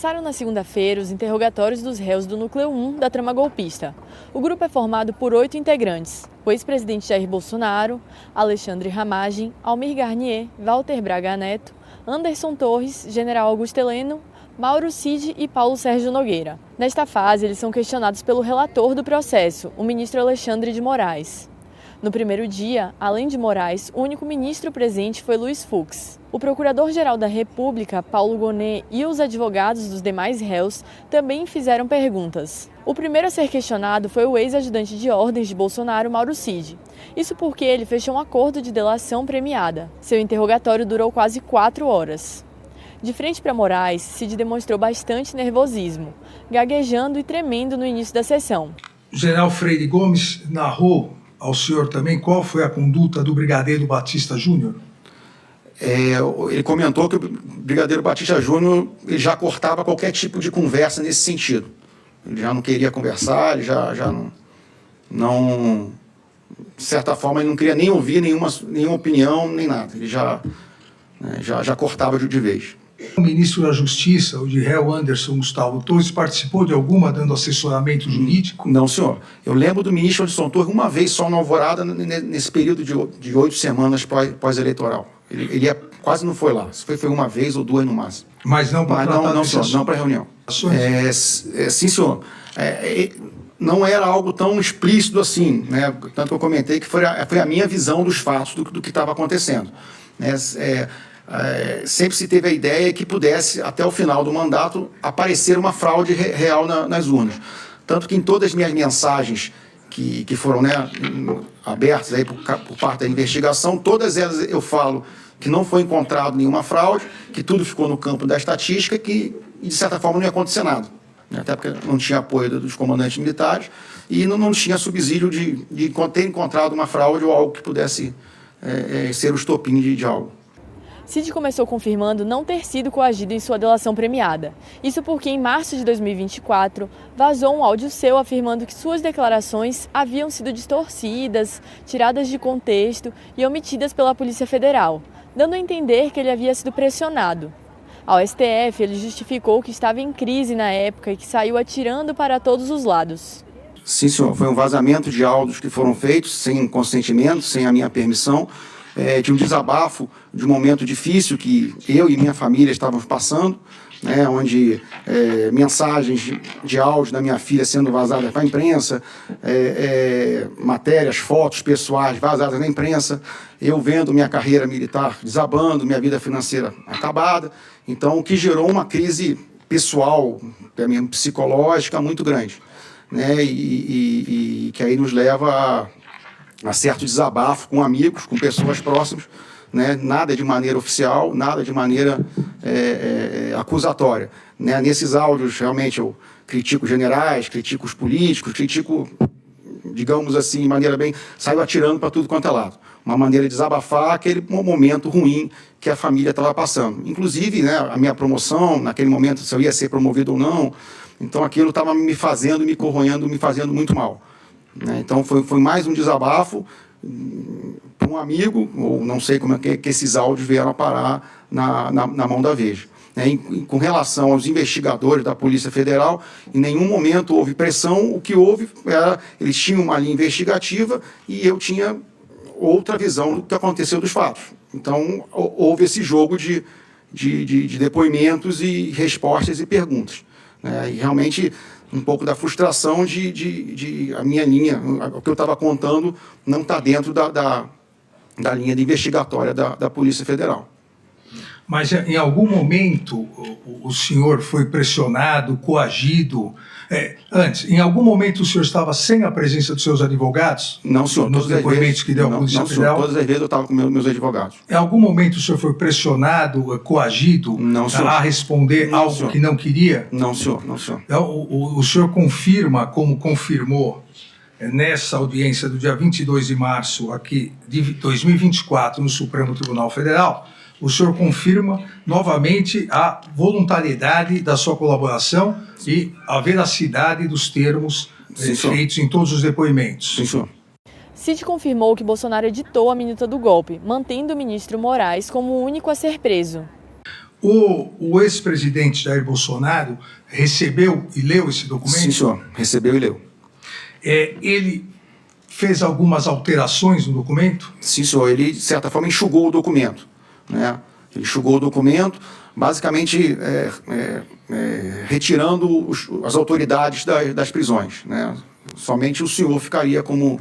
Começaram na segunda-feira os interrogatórios dos réus do Núcleo 1 da trama golpista. O grupo é formado por 8 integrantes: o ex-presidente Jair Bolsonaro, Alexandre Ramagem, Almir Garnier, Walter Braga Neto, Anderson Torres, General Augusto Heleno, Mauro Cid e Paulo Sérgio Nogueira. Nesta fase, eles são questionados pelo relator do processo, o ministro Alexandre de Moraes. No primeiro dia, além de Moraes, o único ministro presente foi Luiz Fux. O procurador-geral da República, Paulo Gonet, e os advogados dos demais réus também fizeram perguntas. O primeiro a ser questionado foi o ex-ajudante de ordens de Bolsonaro, Mauro Cid. Isso porque ele fechou um acordo de delação premiada. Seu interrogatório durou quase 4 horas. De frente para Moraes, Cid demonstrou bastante nervosismo, gaguejando e tremendo no início da sessão. O general Freire Gomes narrou ao senhor também qual foi a conduta do brigadeiro Batista Júnior? Ele comentou que o brigadeiro Batista Júnior já cortava qualquer tipo de conversa nesse sentido. Ele já não queria conversar, ele já não, de certa forma, ele não queria nem ouvir nenhuma opinião, nem nada. Ele já cortava de vez. O ministro da Justiça, o de réu Anderson Gustavo Torres, participou de alguma dando assessoramento jurídico? Não, senhor. Eu lembro do ministro Anderson Torres uma vez só na Alvorada, nesse período de 8 semamas pós-eleitoral. Ele quase não foi lá. Foi uma vez ou 2 no máximo. Mas não para tratar não, senhor, não para reunião. Sim, senhor. Não era algo tão explícito assim, né? Tanto que eu comentei que foi a minha visão dos fatos, do que estava acontecendo. Sempre se teve a ideia que pudesse, até o final do mandato, aparecer uma fraude real nas urnas. Tanto que em todas as minhas mensagens que foram abertas aí por parte da investigação, todas elas eu falo que não foi encontrado nenhuma fraude, que tudo ficou no campo da estatística, que de certa forma não ia acontecer nada. Até porque não tinha apoio dos comandantes militares e não tinha subsídio de ter encontrado uma fraude ou algo que pudesse ser o estopim de algo. Cid começou confirmando não ter sido coagido em sua delação premiada. Isso porque, em março de 2024, vazou um áudio seu afirmando que suas declarações haviam sido distorcidas, tiradas de contexto e omitidas pela Polícia Federal, dando a entender que ele havia sido pressionado. Ao STF, ele justificou que estava em crise na época e que saiu atirando para todos os lados. Sim, senhor. Foi um vazamento de áudios que foram feitos sem consentimento, sem a minha permissão, de um desabafo de um momento difícil que eu e minha família estávamos passando, onde mensagens de áudio da minha filha sendo vazadas para a imprensa, matérias, fotos pessoais vazadas na imprensa, eu vendo minha carreira militar desabando, minha vida financeira acabada, então o que gerou uma crise pessoal, psicológica muito grande, e que aí nos leva a certo desabafo com amigos, com pessoas próximas, nada de maneira oficial, nada de maneira acusatória. Nesses áudios, realmente, eu critico generais, critico os políticos, critico, digamos assim, de maneira bem, saio atirando para tudo quanto é lado. Uma maneira de desabafar aquele momento ruim que a família estava passando. Inclusive, a minha promoção, naquele momento, se eu ia ser promovido ou não, então aquilo estava me fazendo, me corroendo, me fazendo muito mal. Então foi mais um desabafo para um amigo, ou não sei como é que esses áudios vieram a parar na mão da Veja. Com relação aos investigadores da Polícia Federal, em nenhum momento houve pressão, o que houve era, eles tinham uma linha investigativa e eu tinha outra visão do que aconteceu dos fatos. Então houve esse jogo de depoimentos e respostas e perguntas. E realmente um pouco da frustração de a minha linha, o que eu estava contando, não está dentro da linha de investigatória da Polícia Federal. Mas em algum momento o senhor foi pressionado, coagido? Antes, em algum momento o senhor estava sem a presença dos seus advogados? Não, senhor. Nos depoimentos que deu à Polícia Federal? Não, todas as vezes eu estava com meus advogados. Em algum momento o senhor foi pressionado, coagido a responder algo senhor. Que não queria? Não, senhor. Não, senhor. O senhor confirma, como confirmou nessa audiência do dia 22 de março aqui de 2024 no Supremo Tribunal Federal, o senhor confirma novamente a voluntariedade da sua colaboração e a veracidade dos termos feitos em todos os depoimentos. Sim, senhor. Cid confirmou que Bolsonaro editou a minuta do golpe, mantendo o ministro Moraes como o único a ser preso. O ex-presidente Jair Bolsonaro recebeu e leu esse documento? Sim, senhor. Recebeu e leu. Ele fez algumas alterações no documento? Sim, senhor. Ele, de certa forma, enxugou o documento, né? Ele enxugou o documento, basicamente retirando as autoridades das prisões, né? Somente o senhor ficaria como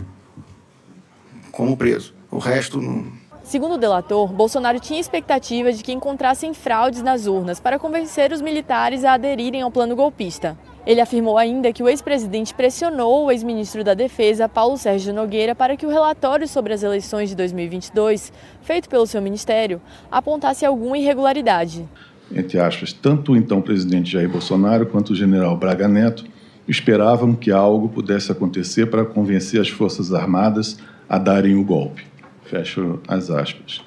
preso. O resto não... Segundo o delator, Bolsonaro tinha expectativa de que encontrassem fraudes nas urnas para convencer os militares a aderirem ao plano golpista. Ele afirmou ainda que o ex-presidente pressionou o ex-ministro da Defesa, Paulo Sérgio Nogueira, para que o relatório sobre as eleições de 2022, feito pelo seu ministério, apontasse alguma irregularidade. Entre aspas, tanto o então presidente Jair Bolsonaro quanto o general Braga Neto esperavam que algo pudesse acontecer para convencer as Forças Armadas a darem o golpe. Fecho as aspas.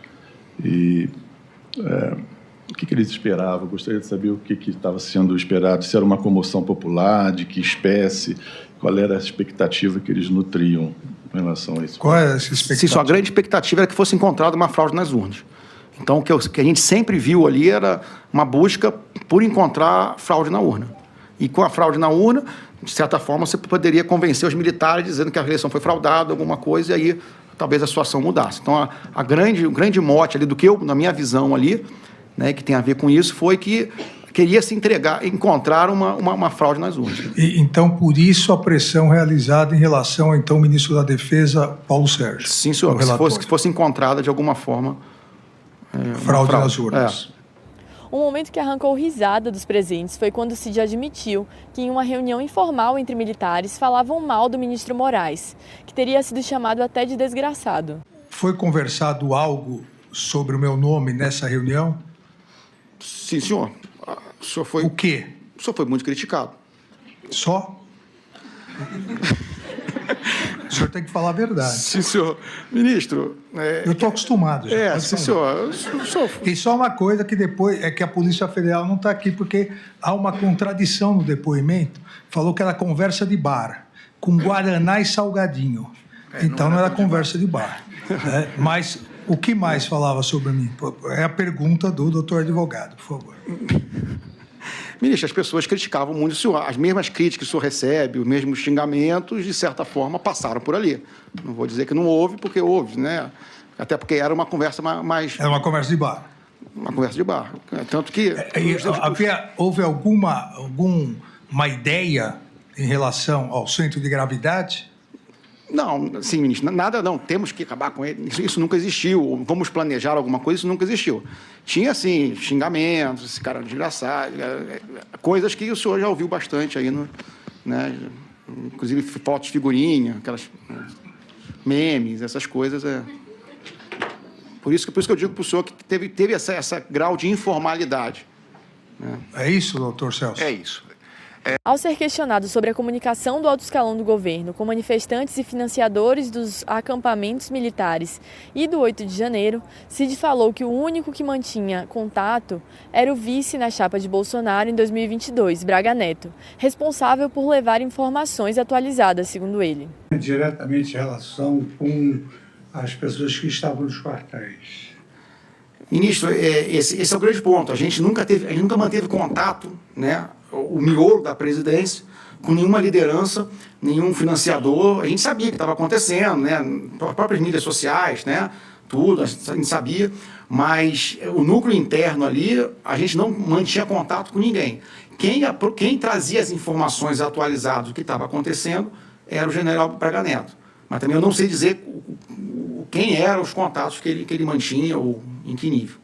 E o que eles esperavam? Eu gostaria de saber o que estava sendo esperado, se era uma comoção popular, de que espécie, qual era a expectativa que eles nutriam em relação a isso. Qual é essa expectativa? Sim, a grande expectativa era que fosse encontrada uma fraude nas urnas. Então, o que a gente sempre viu ali era uma busca por encontrar fraude na urna. E com a fraude na urna, de certa forma, você poderia convencer os militares dizendo que a eleição foi fraudada, alguma coisa, e aí talvez a situação mudasse. Então, o grande mote ali do que eu, na minha visão ali, né, que tem a ver com isso, foi que queria se encontrar uma fraude nas urnas. E, então, por isso, a pressão realizada em relação ao então ministro da Defesa, Paulo Sérgio. Sim, senhor. Se fosse encontrada de alguma forma fraude nas urnas. Um momento que arrancou risada dos presentes foi quando Cid admitiu que em uma reunião informal entre militares falavam mal do ministro Moraes, que teria sido chamado até de desgraçado. Foi conversado algo sobre o meu nome nessa reunião? Sim, senhor. O senhor foi... O quê? O senhor foi muito criticado. Só? O senhor tem que falar a verdade. Sim, senhor. Ministro... Eu estou acostumado. Já. Sim, senhor. E só uma coisa que depois é que a Polícia Federal não está aqui, porque há uma contradição no depoimento. Falou que era conversa de bar, com guaraná e salgadinho. Então não era conversa de bar. Mas o que mais falava sobre mim? É a pergunta do doutor advogado, por favor. Ministro, as pessoas criticavam muito o senhor. As mesmas críticas que o senhor recebe, os mesmos xingamentos, de certa forma, passaram por ali. Não vou dizer que não houve, porque houve, né? Até porque era uma conversa mais... Era uma conversa de bar. Uma conversa de bar. Tanto que... Houve alguma ideia em relação ao centro de gravidade? Não, sim, ministro, nada não, temos que acabar com ele, isso nunca existiu, vamos planejar alguma coisa, isso nunca existiu. Tinha, assim, xingamentos, esse cara desgraçado, coisas que o senhor já ouviu bastante aí, né? Inclusive fotos, figurinha, aquelas memes, essas coisas. Por isso que eu digo para o senhor que teve essa grau de informalidade. Né? É isso, doutor Celso? É isso. Ao ser questionado sobre a comunicação do alto escalão do governo com manifestantes e financiadores dos acampamentos militares e do 8 de janeiro, Cid falou que o único que mantinha contato era o vice na chapa de Bolsonaro em 2022, Braga Neto, responsável por levar informações atualizadas, segundo ele. Diretamente em relação com as pessoas que estavam nos quartéis. Ministro, esse é o grande ponto. A gente nunca manteve contato, né? O miolo da presidência, com nenhuma liderança, nenhum financiador. A gente sabia o que estava acontecendo, né? As próprias mídias sociais, né? Tudo, a gente sabia, mas o núcleo interno ali, a gente não mantinha contato com ninguém. Quem trazia as informações atualizadas do que estava acontecendo era o general Braga Neto. Mas também eu não sei dizer quem eram os contatos que ele mantinha ou em que nível.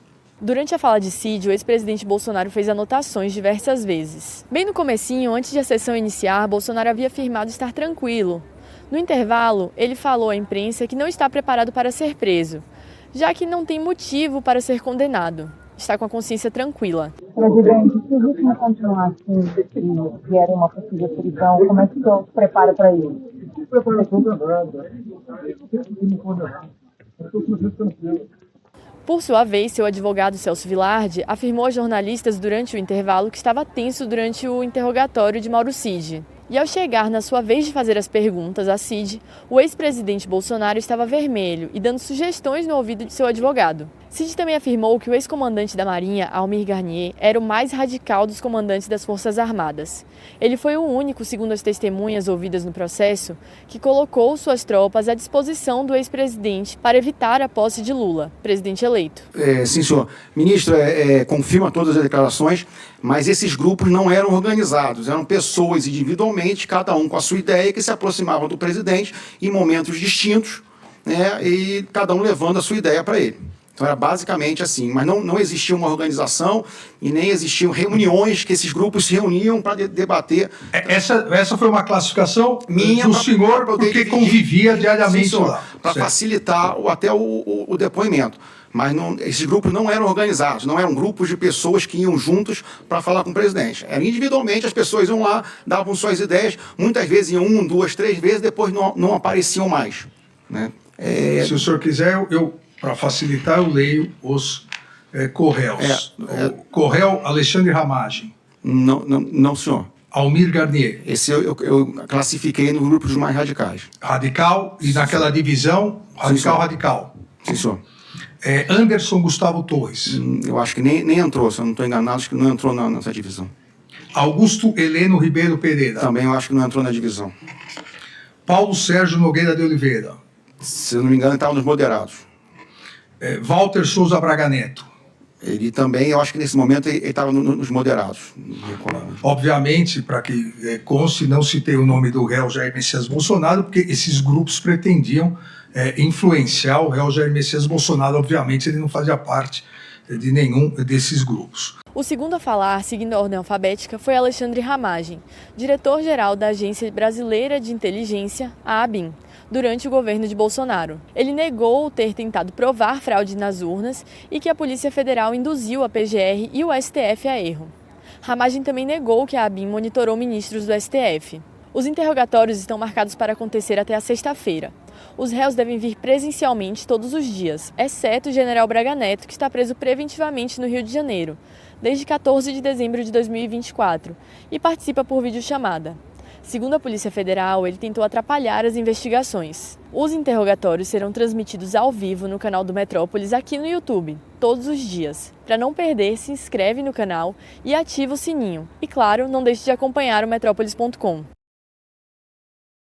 Durante a fala de Cid, o ex-presidente Bolsonaro fez anotações diversas vezes. Bem no comecinho, antes de a sessão iniciar, Bolsonaro havia afirmado estar tranquilo. No intervalo, ele falou à imprensa que não está preparado para ser preso, já que não tem motivo para ser condenado. Está com a consciência tranquila. Presidente, se o ritmo continuar assim, e vier uma possível prisão, como é que o senhor se prepara para isso? Por sua vez, seu advogado Celso Vilardi afirmou a jornalistas durante o intervalo que estava tenso durante o interrogatório de Mauro Cid. E ao chegar na sua vez de fazer as perguntas a Cid, o ex-presidente Bolsonaro estava vermelho e dando sugestões no ouvido de seu advogado. Cid também afirmou que o ex-comandante da Marinha, Almir Garnier, era o mais radical dos comandantes das Forças Armadas. Ele foi o único, segundo as testemunhas ouvidas no processo, que colocou suas tropas à disposição do ex-presidente para evitar a posse de Lula, presidente eleito. Sim, senhor. Ministro, confirma todas as declarações, mas esses grupos não eram organizados, eram pessoas individualmente, cada um com a sua ideia, que se aproximavam do presidente em momentos distintos, né, e cada um levando a sua ideia para ele. Então era basicamente assim, mas não existia uma organização e nem existiam reuniões que esses grupos se reuniam para debater. Essa foi uma classificação minha do senhor, porque convivia diariamente lá. Para facilitar até o depoimento. Mas esses grupos não eram organizados, não eram grupos de pessoas que iam juntos para falar com o presidente. Era individualmente, as pessoas iam lá, davam suas ideias, muitas vezes iam 1, 2, 3 vezes, depois não apareciam mais. Né? Se o senhor quiser, para facilitar, eu leio os Correios. O Correio Alexandre Ramagem. Não, senhor. Almir Garnier. Esse eu classifiquei no grupo dos mais radicais. Radical, e naquela divisão, radical. Sim, senhor. Anderson Gustavo Torres. Eu acho que nem entrou, se eu não estou enganado, acho que não entrou nessa divisão. Augusto Heleno Ribeiro Pereira. Também eu acho que não entrou na divisão. Paulo Sérgio Nogueira de Oliveira. Se eu não me engano, ele estava nos moderados. Walter Souza Braga Neto. Ele também, eu acho que nesse momento ele estava nos moderados. Obviamente, para que conste, não citei o nome do réu Jair Messias Bolsonaro, porque esses grupos pretendiam influenciar o réu Jair Messias Bolsonaro. Obviamente, ele não fazia parte de nenhum desses grupos. O segundo a falar, seguindo a ordem alfabética, foi Alexandre Ramagem, diretor-geral da Agência Brasileira de Inteligência, a ABIN, durante o governo de Bolsonaro. Ele negou ter tentado provar fraude nas urnas e que a Polícia Federal induziu a PGR e o STF a erro. Ramagem também negou que a ABIN monitorou ministros do STF. Os interrogatórios estão marcados para acontecer até a sexta-feira. Os réus devem vir presencialmente todos os dias, exceto o general Braga Neto, que está preso preventivamente no Rio de Janeiro, desde 14 de dezembro de 2024, e participa por videochamada. Segundo a Polícia Federal, ele tentou atrapalhar as investigações. Os interrogatórios serão transmitidos ao vivo no canal do Metrópolis aqui no YouTube, todos os dias. Para não perder, se inscreve no canal e ativa o sininho. E claro, não deixe de acompanhar o Metrópolis.com.